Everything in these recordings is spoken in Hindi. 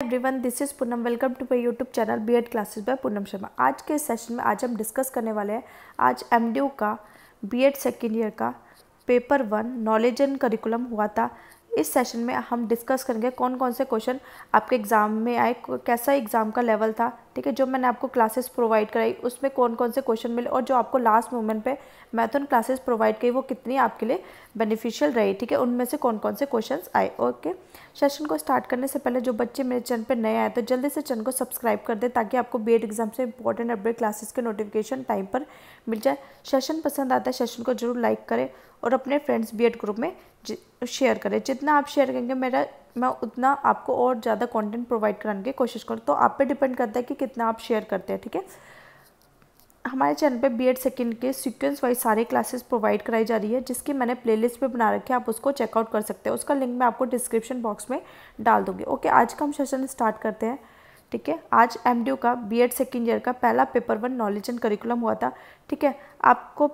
Everyone, this is Poonam. Welcome to my YouTube channel BEd classes by Poonam Sharma. आज के सेशन में आज हम डिस्कस करने वाले हैं आज एमडीयू का बीएड सेकेंड ईयर का पेपर 1 नॉलेज एंड करिकुलम हुआ था। इस सेशन में हम डिस्कस करेंगे कौन कौन से क्वेश्चन आपके एग्ज़ाम में आए, कैसा एग्ज़ाम का लेवल था, ठीक है। जो मैंने आपको क्लासेस प्रोवाइड कराई उसमें कौन कौन से क्वेश्चन मिले और जो आपको लास्ट मोमेंट पे मैथन क्लासेस प्रोवाइड की वो कितनी आपके लिए बेनिफिशियल रही, ठीक है। उनमें से कौन कौन से क्वेश्चंस आए। ओके, सेशन को स्टार्ट करने से पहले जो बच्चे मेरे चैनल पर नए आए तो जल्दी से चैनल को सब्सक्राइब कर दे ताकि आपको बीएड एग्जाम से इंपॉर्टेंट अपडेट क्लासेस के नोटिफिकेशन टाइम पर मिल जाए। सेशन पसंद आता है सेशन को जरूर लाइक करें और अपने फ्रेंड्स बीएड ग्रुप में शेयर करें। जितना आप शेयर करेंगे मैं उतना आपको और ज़्यादा कंटेंट प्रोवाइड कराने की कोशिश करूँ। तो आप पे डिपेंड करता है कि कितना आप शेयर करते हैं, ठीक है। हमारे चैनल पे बीएड सेकेंड के सीक्वेंस वाइज सारे क्लासेस प्रोवाइड कराई जा रही है, जिसकी मैंने प्लेलिस्ट पे बना रखी है, आप उसको चेकआउट कर सकते हैं। उसका लिंक मैं आपको डिस्क्रिप्शन बॉक्स में डाल दूँगी। ओके, आज का हम सेशन स्टार्ट करते हैं, ठीक है। आज एमडीयू का बीएड सेकेंड ईयर का पहला पेपर 1 नॉलेज एंड करिकुलम हुआ था, ठीक है। आपको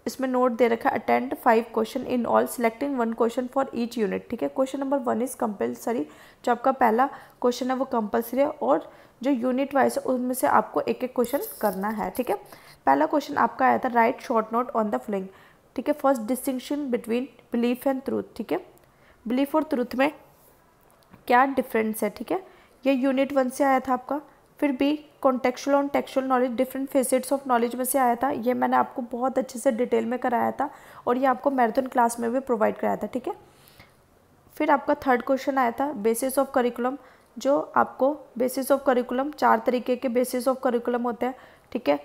इसमें नोट दे रखा है attend 5 question in all selecting 1 question for each unit, ठीक है। Question number 1 is compulsory. जो आपका पहला क्वेश्चन है वो कंपलसरी है और जो यूनिट वाइज है उनमें से आपको एक एक क्वेश्चन करना है, ठीक है। पहला क्वेश्चन आपका आया था right short note on the following, ठीक है। First distinction between belief and truth, ठीक है। बिलीफ और ट्रूथ में क्या डिफरेंस है, ठीक है। ये यूनिट 1 से आया था आपका। फिर B contextual on textual knowledge, different facets of knowledge में से आया था। ये मैंने आपको बहुत अच्छे से डिटेल में कराया था और ये आपको मैराथन क्लास में भी प्रोवाइड कराया था, ठीक है। फिर आपका थर्ड क्वेश्चन आया था बेसिस ऑफ करिकुलम। जो आपको बेसिस ऑफ करिकुलम 4 तरीके के बेसिस ऑफ करिकुलम होते हैं, ठीक है।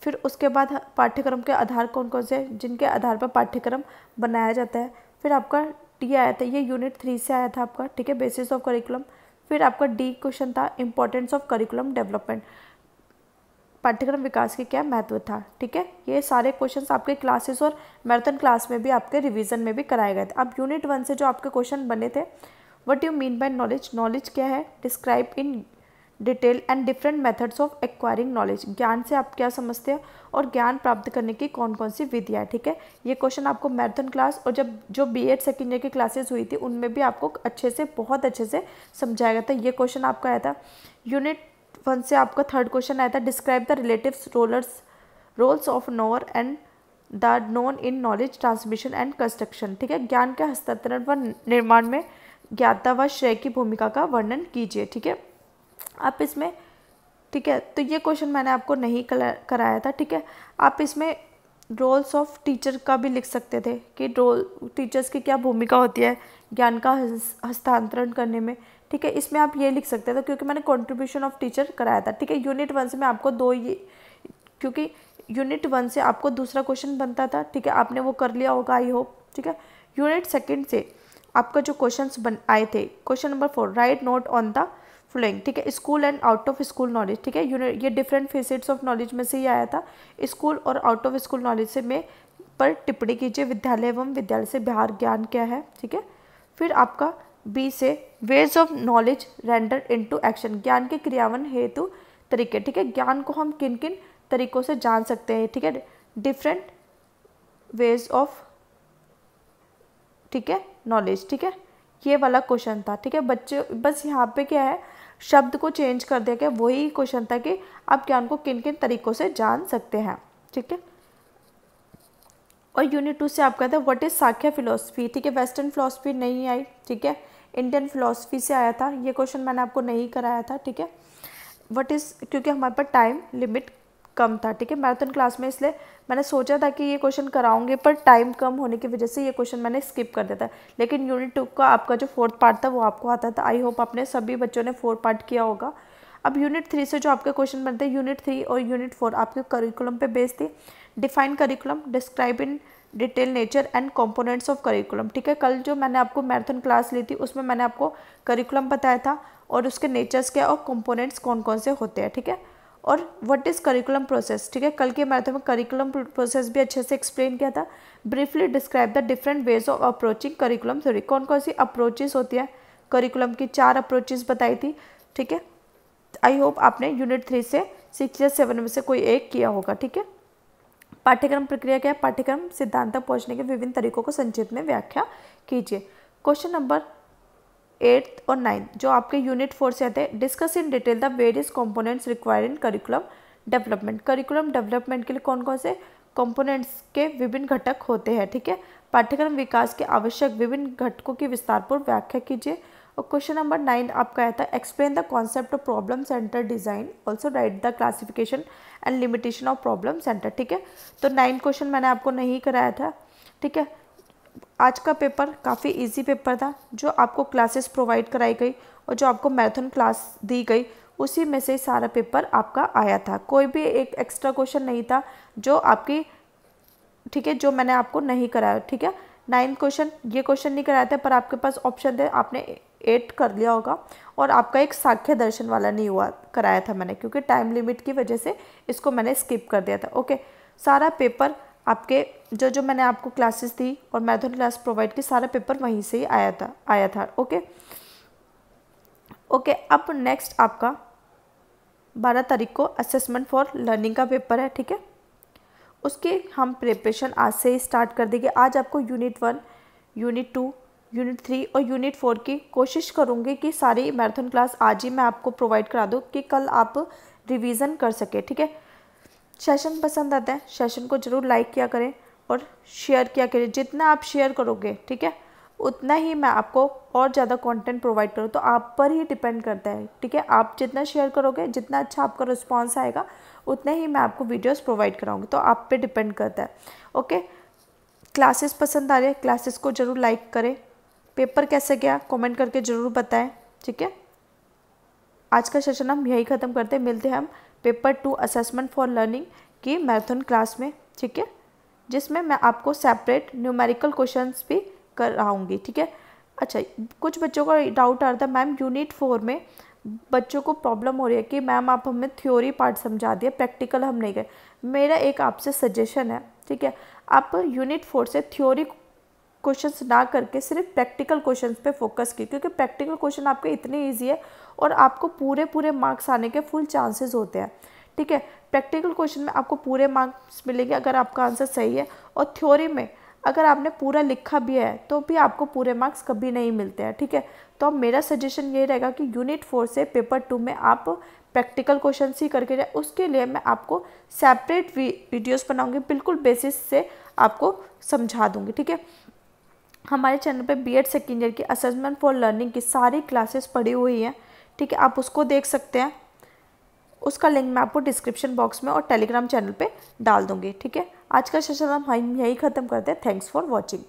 फिर उसके बाद पाठ्यक्रम के आधार कौन कौन से जिनके आधार पर पाठ्यक्रम बनाया जाता है। फिर आपका डी आया था, ये यूनिट 3 से आया था आपका, ठीक है, बेसिस ऑफ करिकुलम। फिर आपका डी क्वेश्चन था इंपॉर्टेंस ऑफ करिकुलम डेवलपमेंट, पाठ्यक्रम विकास के क्या महत्व था, ठीक है। ये सारे क्वेश्चंस आपके क्लासेस और मैराथन क्लास में भी आपके रिवीजन में भी कराए गए थे। अब यूनिट 1 से जो आपके क्वेश्चन बने थे, what you mean by knowledge, knowledge क्या है, describe in detail and different methods of acquiring knowledge, ज्ञान से आप क्या समझते हैं और ज्ञान प्राप्त करने की कौन कौन सी विधियाँ, ठीक है। ये क्वेश्चन आपको मैराथन क्लास और जब जो बीएड सेकेंड ईयर की क्लासेस हुई थी उनमें भी आपको अच्छे से बहुत अच्छे से समझाया गया था। ये क्वेश्चन आपका आया था। यूनिट 1 से आपका थर्ड क्वेश्चन आया था describe the relative roles of knower and the known in knowledge transmission and construction, ठीक है। ज्ञान के हस्तांतरण व निर्माण में ज्ञाता व श्रेय की भूमिका का वर्णन कीजिए, ठीक है। आप इसमें, ठीक है, तो ये क्वेश्चन मैंने आपको नहीं कराया था, ठीक है। आप इसमें रोल्स ऑफ टीचर का भी लिख सकते थे कि रोल टीचर्स की क्या भूमिका होती है ज्ञान का हस्तांतरण करने में, ठीक है। इसमें आप ये लिख सकते थे क्योंकि मैंने कंट्रीब्यूशन ऑफ टीचर कराया था, ठीक है। यूनिट 1 से मैं आपको क्योंकि यूनिट 1 से आपको दूसरा क्वेश्चन बनता था, ठीक है, आपने वो कर लिया होगा आई होप, ठीक है। यूनिट 2 से आपका जो क्वेश्चन आए थे, question number 4 right note on the flowing, ठीक है, school and out of school knowledge, ठीक है। यूनिट ये डिफरेंट फेसेट्स ऑफ नॉलेज में से ही आया था। स्कूल और आउट ऑफ स्कूल नॉलेज से में पर टिप्पणी कीजिए, विद्यालय एवं विद्यालय से बाहर ज्ञान क्या है, ठीक है। फिर आपका बी से ways of knowledge render into action, ज्ञान के क्रियान्वयन हेतु तरीके, ठीक है। ज्ञान को हम किन किन तरीकों से जान सकते हैं, ठीक है, डिफरेंट वेज ऑफ, ठीक है, नॉलेज, ठीक है। ये वाला क्वेश्चन था, ठीक है। बच्चे बस यहाँ पे क्या है, शब्द को चेंज कर दिया गया, वही क्वेश्चन था कि आप ज्ञान को किन किन तरीकों से जान सकते हैं, ठीक है। और यूनिट 2 से आपका था व्हाट इज सांख्य फिलोसफी, ठीक है। वेस्टर्न फिलोसफी नहीं आई, ठीक है, इंडियन फिलोसफी से आया था। ये क्वेश्चन मैंने आपको नहीं कराया था, ठीक है। व्हाट इज, क्योंकि हमारे पास टाइम लिमिट कम था, ठीक है, मैराथन क्लास में, इसलिए मैंने सोचा था कि ये क्वेश्चन कराऊंगे पर टाइम कम होने की वजह से ये क्वेश्चन मैंने स्किप कर दिया था। लेकिन यूनिट 2 का आपका जो 4th पार्ट था वो आपको आता था। आई होप आपने सभी बच्चों ने 4 पार्ट किया होगा। अब यूनिट 3 से जो आपके क्वेश्चन बनते हैं, यूनिट 3 और यूनिट 4 आपके करिकुलम पे बेस्ड थी। Define curriculum, describe in detail nature and components of curriculum, ठीक है। कल जो मैंने आपको मैराथन क्लास ली थी उसमें मैंने आपको करिकुलम बताया था और उसके नेचर्स क्या और कंपोनेंट्स कौन कौन से होते हैं, ठीक है। और व्हाट इज़ करिकुलम प्रोसेस, ठीक है। कल के मैराथन में करिकुलम प्रोसेस भी अच्छे से एक्सप्लेन किया था। Briefly describe the different ways of approaching curriculum theory, कौन कौन सी अप्रोचेस होती है करिकुलम की, 4 अप्रोचेस बताई थी, ठीक है। आई होप आपने यूनिट 3 से 6 या 7 में से कोई एक किया होगा, ठीक है। पाठ्यक्रम प्रक्रिया क्या है, पाठ्यक्रम सिद्धांत तक पहुँचने के विभिन्न तरीकों को संक्षिप्त में व्याख्या कीजिए। क्वेश्चन नंबर 8th और 9th जो आपके यूनिट 4 से आते हैं। Discuss in detail the various components required in curriculum development. Curriculum development के लिए कौन कौन से कंपोनेंट्स के विभिन्न घटक होते हैं, ठीक है। पाठ्यक्रम विकास के आवश्यक विभिन्न घटकों की विस्तारपूर्वक व्याख्या कीजिए। और क्वेश्चन नंबर 9 आपका आया था explain the concept of problem centre design, also right the classification and limitation of problem centre, ठीक है। तो 9 क्वेश्चन मैंने आपको नहीं कराया था, ठीक है। आज का पेपर काफ़ी इजी पेपर था। जो आपको क्लासेस प्रोवाइड कराई गई और जो आपको मैराथन क्लास दी गई उसी में से सारा पेपर आपका आया था। कोई भी एक एक्स्ट्रा क्वेश्चन नहीं था जो आपकी, ठीक है, जो मैंने आपको नहीं कराया, ठीक है। 9 क्वेश्चन ये क्वेश्चन नहीं कराए थे, पर आपके पास ऑप्शन थे, आपने 8 कर लिया होगा। और आपका एक सांख्य दर्शन वाला नहीं हुआ कराया था मैंने, क्योंकि टाइम लिमिट की वजह से इसको मैंने स्किप कर दिया था। ओके, सारा पेपर आपके जो मैंने आपको क्लासेस दी और मैराथन क्लास प्रोवाइड की, सारा पेपर वहीं से ही आया था। ओके, अब नेक्स्ट आपका 12 तारीख को असेसमेंट फॉर लर्निंग का पेपर है, ठीक है। उसकी हम प्रिपरेशन आज से ही स्टार्ट कर देंगे। आज आपको यूनिट 1, यूनिट 2, यूनिट 3 और यूनिट 4 की कोशिश करूँगी कि सारी मैराथन क्लास आज ही मैं आपको प्रोवाइड करा दूँ कि कल आप रिवीजन कर सके, ठीक है। सेशन पसंद आता है, सेशन को ज़रूर लाइक किया करें और शेयर किया करें। जितना आप शेयर करोगे, ठीक है, उतना ही मैं आपको और ज़्यादा कंटेंट प्रोवाइड करूँ। तो आप पर ही डिपेंड करता है, ठीक है। आप जितना शेयर करोगे, जितना अच्छा आपका रिस्पॉन्स आएगा, उतने ही मैं आपको वीडियोस प्रोवाइड कराऊंगी। तो आप पे डिपेंड करता है। ओके, क्लासेस पसंद आ रही है, क्लासेस को ज़रूर लाइक करें। पेपर कैसे गया कमेंट करके ज़रूर बताएं, ठीक है। आज का सेशन हम यही ख़त्म करते हैं। मिलते हैं हम पेपर 2 असेसमेंट फॉर लर्निंग की मैराथन क्लास में, ठीक है, जिसमें मैं आपको सेपरेट न्यूमेरिकल क्वेश्चंस भी कराऊंगी, ठीक है। अच्छा, कुछ बच्चों का डाउट आ रहा था मैम यूनिट 4 में बच्चों को प्रॉब्लम हो रही है कि मैम आप हमें थ्योरी पार्ट समझा दिया, प्रैक्टिकल हम नहीं गए। मेरा एक आपसे सजेशन है, ठीक है, आप यूनिट 4 से थ्योरी क्वेश्चंस ना करके सिर्फ प्रैक्टिकल क्वेश्चंस पे फोकस की, क्योंकि प्रैक्टिकल क्वेश्चन आपके इतने ईजी है और आपको पूरे मार्क्स आने के फुल चांसेस होते हैं, ठीक है। प्रैक्टिकल क्वेश्चन में आपको पूरे मार्क्स मिलेंगे अगर आपका आंसर सही है, और थ्योरी में अगर आपने पूरा लिखा भी है तो भी आपको पूरे मार्क्स कभी नहीं मिलते हैं, ठीक है। तो अब मेरा सजेशन ये रहेगा कि यूनिट 4 से पेपर 2 में आप प्रैक्टिकल क्वेश्चन ही करके जाए। उसके लिए मैं आपको सेपरेट वीडियोस बनाऊंगी, बिल्कुल बेसिस से आपको समझा दूंगी, ठीक है। हमारे चैनल पे बीएड सेकेंड ईयर की असेसमेंट फॉर लर्निंग की सारी क्लासेस पड़ी हुई हैं, ठीक है, आप उसको देख सकते हैं। उसका लिंक मैं आपको डिस्क्रिप्शन बॉक्स में और टेलीग्राम चैनल पे डाल दूंगी, ठीक है। आज का सेशन हम यही ख़त्म करते हैं। Thanks for watching.